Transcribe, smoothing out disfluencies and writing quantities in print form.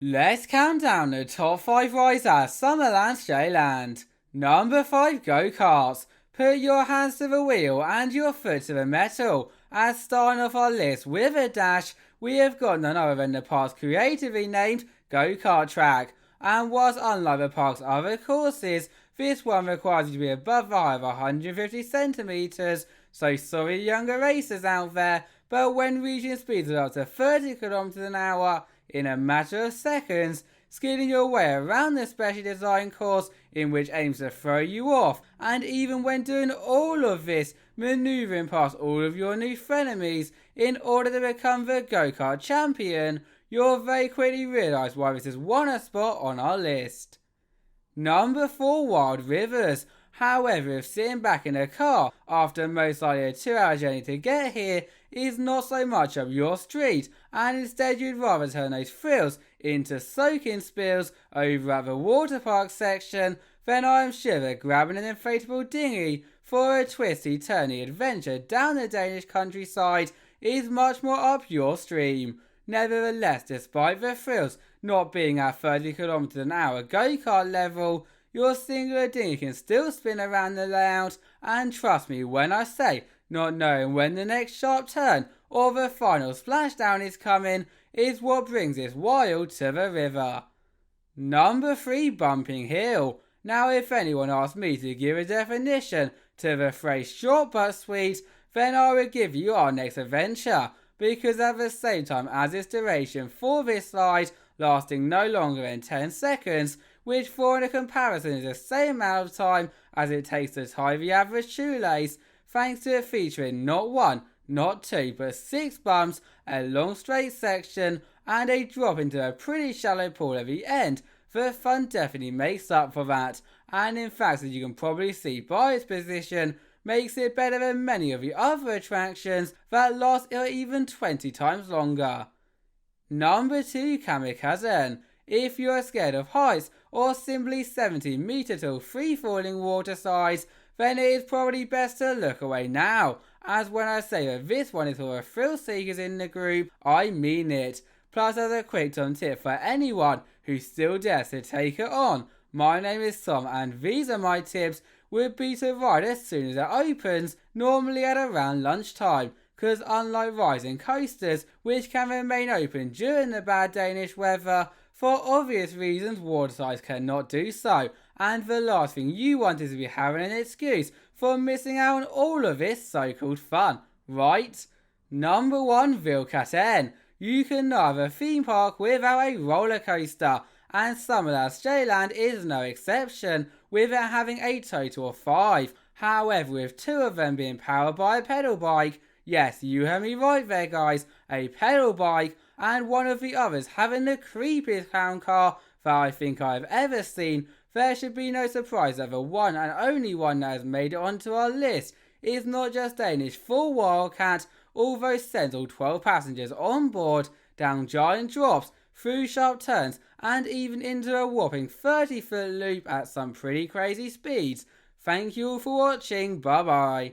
Let's count down the top 5 rides at Sommerland Sjælland. Number 5, Gokarts. Put your hands to the wheel and your foot to the metal. As starting off our list with a dash, we have got none other than the park's creatively named Go-Kart track. And whilst unlike the park's other courses, this one requires you to be above the height of 150 centimeters. So sorry younger racers out there, but when reaching speeds of up to 30 kilometers an hour, in a matter of seconds, skidding your way around the specially designed course in which aims to throw you off, and even when doing all of this, manoeuvring past all of your new frenemies in order to become the go-kart champion, you'll very quickly realise why this has won a spot on our list. Number 4, Wild Rivers. However, if sitting back in a car after most likely a 2-hour journey to get here is not so much up your street, and instead you'd rather turn those thrills into soaking spills over at the water park section, then I am sure that grabbing an inflatable dinghy for a twisty-turny adventure down the Danish countryside is much more up your stream. Nevertheless, despite the thrills not being at 30 km an hour go-kart level, your singular dinghy can still spin around the layout, and trust me when I say not knowing when the next sharp turn or the final splashdown is coming is what brings this wild to the river. Number 3, Bumping Hill. Now if anyone asked me to give a definition to the phrase short but sweet, then I would give you our next adventure, because at the same time as its duration for this slide lasting no longer than 10 seconds, which for in a comparison is the same amount of time as it takes to tie the average shoelace, thanks to it featuring not 1, not 2, but 6 bumps, a long straight section, and a drop into a pretty shallow pool at the end. The fun definitely makes up for that, and in fact, as you can probably see by its position, makes it better than many of the other attractions that last even 20 times longer. Number 2, Kamikazen. If you are scared of heights or simply 70-meter tall free-falling water slides, then it is probably best to look away now, as when I say that this one is for the thrill seekers in the group, I mean it. Plus, as a quick Tom tip for anyone who still dares to take it on, my name is Tom and these are my tips would be to ride as soon as it opens, normally at around lunchtime, because unlike rising coasters, which can remain open during the bad Danish weather, for obvious reasons water slides cannot do so, and the last thing you want is to be having an excuse for missing out on all of this so-called fun, right? Number 1, Vildkatten. You can not have a theme park without a roller coaster, and Sommerland Sjælland is no exception, with it having a total of 5. However, with 2 of them being powered by a pedal bike, yes, you heard me right there guys, a pedal bike, and one of the others having the creepiest clown car that I think I have ever seen, there should be no surprise that the one and only one that has made it onto our list is not just Danish full Wildcat, although sends all 12 passengers on board down giant drops, through sharp turns, and even into a whopping 30-foot loop at some pretty crazy speeds. Thank you all for watching, bye bye.